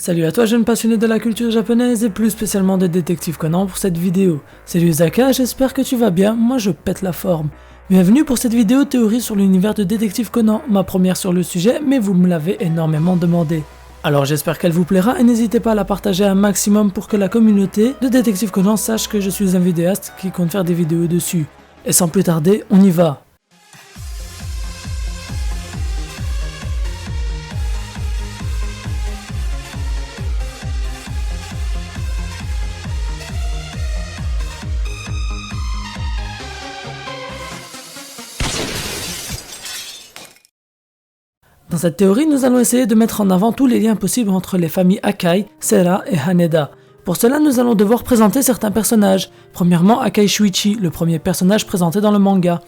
Salut à toi jeune passionné de la culture japonaise et plus spécialement de Détective Conan pour cette vidéo. Salut Zaka, j'espère que tu vas bien, moi je pète la forme. Bienvenue pour cette vidéo théorie sur l'univers de Détective Conan, ma première sur le sujet mais vous me l'avez énormément demandé. Alors j'espère qu'elle vous plaira et n'hésitez pas à la partager un maximum pour que la communauté de Détective Conan sache que je suis un vidéaste qui compte faire des vidéos dessus. Et sans plus tarder, on y va. Dans cette théorie, nous allons essayer de mettre en avant tous les liens possibles entre les familles Akai, Sera et Haneda. Pour cela, nous allons devoir présenter certains personnages. Premièrement, Akai Shuichi, le premier personnage présenté dans le manga.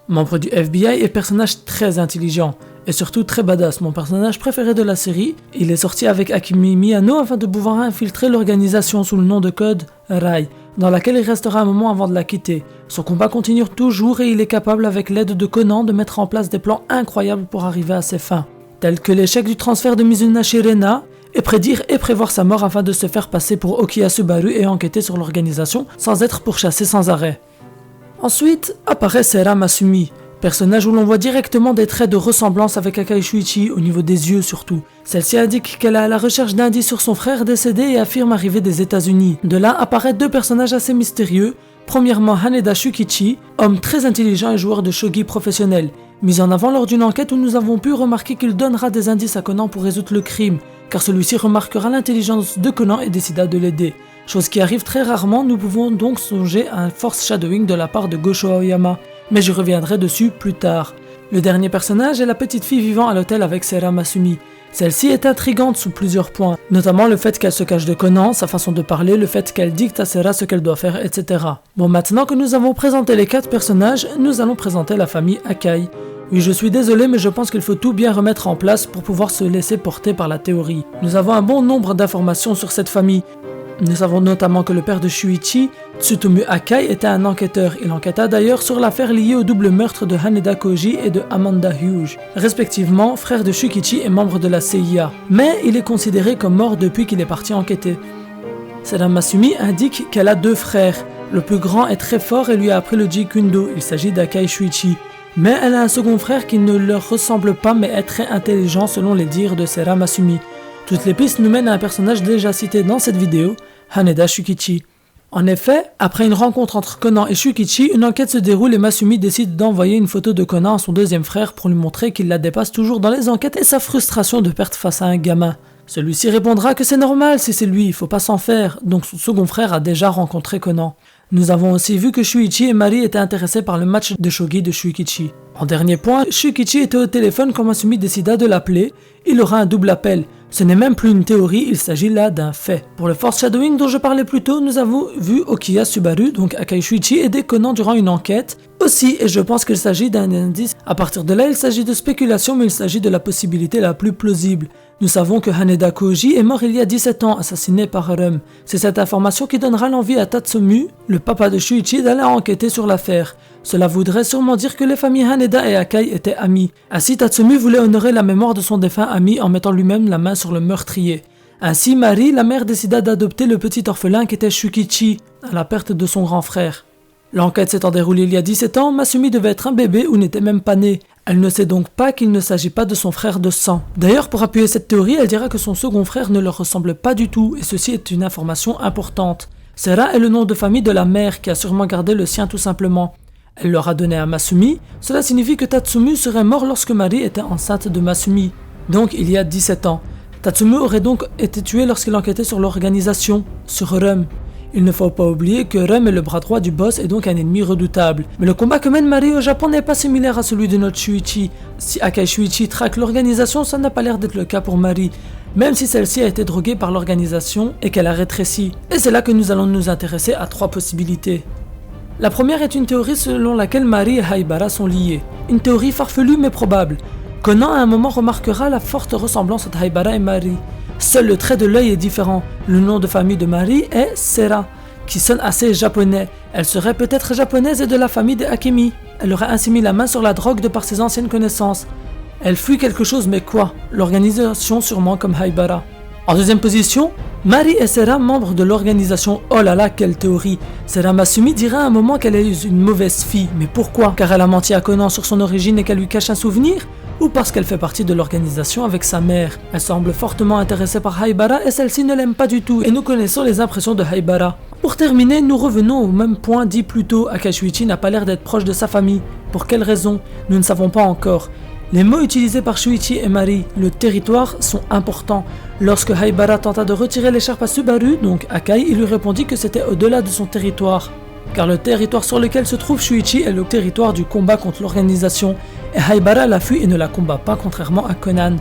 Membre du FBI et personnage très intelligent. Et surtout très badass, mon personnage préféré de la série. Il est sorti avec Akemi Miyano afin de pouvoir infiltrer l'organisation sous le nom de code Rai, dans laquelle il restera un moment avant de la quitter. Son combat continue toujours et il est capable avec l'aide de Conan de mettre en place des plans incroyables pour arriver à ses fins, tels que l'échec du transfert de Mizuna Shirena, et prédire et prévoir sa mort afin de se faire passer pour Okiya Subaru et enquêter sur l'organisation sans être pourchassé sans arrêt. Ensuite apparaît Sera Masumi, personnage où l'on voit directement des traits de ressemblance avec Akai Shuichi au niveau des yeux surtout. Celle-ci indique qu'elle est à la recherche d'indices sur son frère décédé et affirme arriver des États-Unis. De là apparaissent deux personnages assez mystérieux. Premièrement Haneda Shukichi, homme très intelligent et joueur de shogi professionnel, mis en avant lors d'une enquête où nous avons pu remarquer qu'il donnera des indices à Conan pour résoudre le crime, car celui-ci remarquera l'intelligence de Conan et décida de l'aider. Chose qui arrive très rarement, nous pouvons donc songer à un force shadowing de la part de Gosho Aoyama, mais je reviendrai dessus plus tard. Le dernier personnage est la petite fille vivant à l'hôtel avec Sera Masumi. Celle-ci est intrigante sous plusieurs points, notamment le fait qu'elle se cache de Conan, sa façon de parler, le fait qu'elle dicte à Sera ce qu'elle doit faire, etc. Bon, maintenant que nous avons présenté les 4 personnages, nous allons présenter la famille Akai. Oui, je suis désolé, mais je pense qu'il faut tout bien remettre en place pour pouvoir se laisser porter par la théorie. Nous avons un bon nombre d'informations sur cette famille. Nous savons notamment que le père de Shuichi, Tsutomu Akai, était un enquêteur. Il enquêta d'ailleurs sur l'affaire liée au double meurtre de Haneda Koji et de Amanda Hughes, respectivement frère de Shukichi et membre de la CIA. Mais il est considéré comme mort depuis qu'il est parti enquêter. Sera Masumi indique qu'elle a 2 frères. Le plus grand est très fort et lui a appris le Jikundo. Il s'agit d'Akai Shuichi. Mais elle a un second frère qui ne leur ressemble pas mais est très intelligent selon les dires de Sera Masumi. Toutes les pistes nous mènent à un personnage déjà cité dans cette vidéo, Haneda Shukichi. En effet, après une rencontre entre Conan et Shukichi, une enquête se déroule et Masumi décide d'envoyer une photo de Conan à son deuxième frère pour lui montrer qu'il la dépasse toujours dans les enquêtes et sa frustration de perdre face à un gamin. Celui-ci répondra que c'est normal si c'est lui, il faut pas s'en faire, donc son second frère a déjà rencontré Conan. Nous avons aussi vu que Shuichi et Mari étaient intéressés par le match de shogi de Shukichi. En dernier point, Shukichi était au téléphone quand Masumi décida de l'appeler. Il aura un double appel. Ce n'est même plus une théorie, il s'agit là d'un fait. Pour le force shadowing dont je parlais plus tôt, nous avons vu Okiya Subaru, donc Akai Shuichi, aider Conan durant une enquête. Aussi, et je pense qu'il s'agit d'un indice. À partir de là, il s'agit de spéculation, mais il s'agit de la possibilité la plus plausible. Nous savons que Haneda Koji est mort il y a 17 ans, assassiné par Harum. C'est cette information qui donnera l'envie à Tatsumu, le papa de Shuichi, d'aller enquêter sur l'affaire. Cela voudrait sûrement dire que les familles Haneda et Akai étaient amies. Ainsi, Tatsumu voulait honorer la mémoire de son défunt ami en mettant lui-même la main sur le meurtrier. Ainsi, Mari, la mère, décida d'adopter le petit orphelin qui était Shukichi, à la perte de son grand frère. L'enquête s'étant déroulée il y a 17 ans, Masumi devait être un bébé ou n'était même pas né. Elle ne sait donc pas qu'il ne s'agit pas de son frère de sang. D'ailleurs, pour appuyer cette théorie, elle dira que son second frère ne leur ressemble pas du tout, et ceci est une information importante. Sera est le nom de famille de la mère qui a sûrement gardé le sien tout simplement. Elle l'aura donné à Masumi, cela signifie que Tatsumu serait mort lorsque Mari était enceinte de Masumi, donc il y a 17 ans. Tatsumu aurait donc été tué lorsqu'il enquêtait sur l'organisation, sur Rum. Il ne faut pas oublier que Rum est le bras droit du boss et donc un ennemi redoutable. Mais le combat que mène Mari au Japon n'est pas similaire à celui de notre Shuichi. Si Akai Shuichi traque l'organisation, ça n'a pas l'air d'être le cas pour Mari, même si celle-ci a été droguée par l'organisation et qu'elle a rétréci. Et c'est là que nous allons nous intéresser à 3 possibilités. La première est une théorie selon laquelle Mari et Haibara sont liés. Une théorie farfelue mais probable. Conan à un moment remarquera la forte ressemblance entre Haibara et Mari. Seul le trait de l'œil est différent. Le nom de famille de Mari est Sera, qui sonne assez japonais. Elle serait peut-être japonaise et de la famille des Akemi. Elle aurait ainsi mis la main sur la drogue de par ses anciennes connaissances. Elle fuit quelque chose mais quoi? L'organisation sûrement comme Haibara. En deuxième position, Mari et Sera, membres de l'organisation. Oh là là, quelle théorie! Sera Masumi dira à un moment qu'elle est une mauvaise fille. Mais pourquoi? Car elle a menti à Conan sur son origine et qu'elle lui cache un souvenir? Ou parce qu'elle fait partie de l'organisation avec sa mère? Elle semble fortement intéressée par Haibara et celle-ci ne l'aime pas du tout. Et nous connaissons les impressions de Haibara. Pour terminer, nous revenons au même point dit plus tôt. Akai Shuichi n'a pas l'air d'être proche de sa famille. Pour quelle raison? Nous ne savons pas encore. Les mots utilisés par Shuichi et Mari, le territoire, sont importants. Lorsque Haibara tenta de retirer l'écharpe à Subaru, donc Akai, il lui répondit que c'était au-delà de son territoire. Car le territoire sur lequel se trouve Shuichi est le territoire du combat contre l'organisation, et Haibara la fuit et ne la combat pas contrairement à Conan.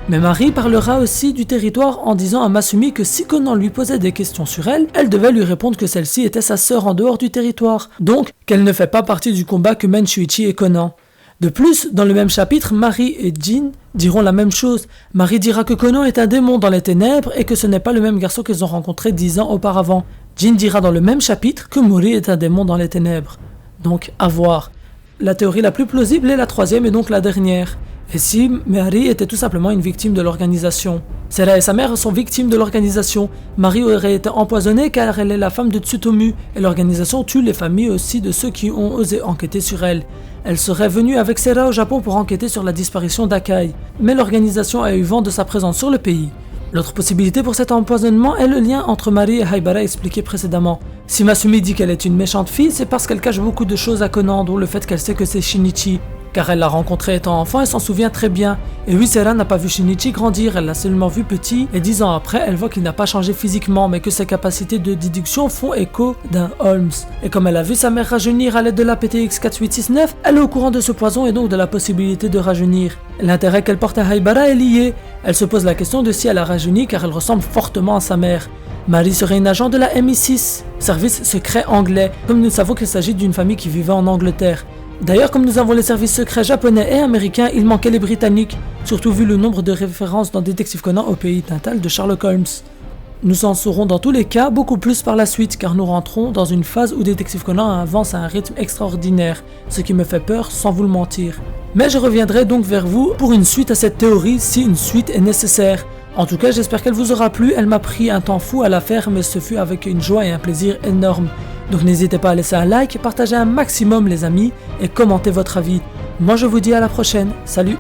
Mais Mari parlera aussi du territoire en disant à Masumi que si Conan lui posait des questions sur elle, elle devait lui répondre que celle-ci était sa sœur en dehors du territoire, donc qu'elle ne fait pas partie du combat que mènent Shuichi et Conan. De plus, dans le même chapitre, Mari et Jin diront la même chose. Mari dira que Conan est un démon dans les ténèbres et que ce n'est pas le même garçon qu'ils ont rencontré 10 ans auparavant. Jin dira dans le même chapitre que Mori est un démon dans les ténèbres. Donc, à voir. La théorie la plus plausible est la troisième et donc la dernière. Et si Mari était tout simplement une victime de l'organisation? Sera et sa mère sont victimes de l'organisation. Mari aurait été empoisonnée car elle est la femme de Tsutomu et l'organisation tue les familles aussi de ceux qui ont osé enquêter sur elle. Elle serait venue avec Sera au Japon pour enquêter sur la disparition d'Akai, mais l'organisation a eu vent de sa présence sur le pays. L'autre possibilité pour cet empoisonnement est le lien entre Mari et Haibara expliqué précédemment. Si Masumi dit qu'elle est une méchante fille, c'est parce qu'elle cache beaucoup de choses à Conan, dont le fait qu'elle sait que c'est Shinichi. Car elle l'a rencontré étant enfant et s'en souvient très bien. Et oui, Sera n'a pas vu Shinichi grandir, elle l'a seulement vu petit, et 10 ans après, elle voit qu'il n'a pas changé physiquement, mais que ses capacités de déduction font écho d'un Holmes. Et comme elle a vu sa mère rajeunir à l'aide de la PTX 4869, elle est au courant de ce poison et donc de la possibilité de rajeunir. L'intérêt qu'elle porte à Haibara est lié. Elle se pose la question de si elle a rajeuni car elle ressemble fortement à sa mère. Mari serait une agent de la MI6, service secret anglais, comme nous savons qu'il s'agit d'une famille qui vivait en Angleterre. D'ailleurs, comme nous avons les services secrets japonais et américains, il manquait les britanniques, surtout vu le nombre de références dans Détective Conan au pays natal de Sherlock Holmes. Nous en saurons dans tous les cas beaucoup plus par la suite, car nous rentrons dans une phase où Détective Conan avance à un rythme extraordinaire, ce qui me fait peur sans vous le mentir. Mais je reviendrai donc vers vous pour une suite à cette théorie si une suite est nécessaire. En tout cas, j'espère qu'elle vous aura plu, elle m'a pris un temps fou à la faire, mais ce fut avec une joie et un plaisir énorme. Donc n'hésitez pas à laisser un like, partagez un maximum les amis et commentez votre avis. Moi je vous dis à la prochaine, salut!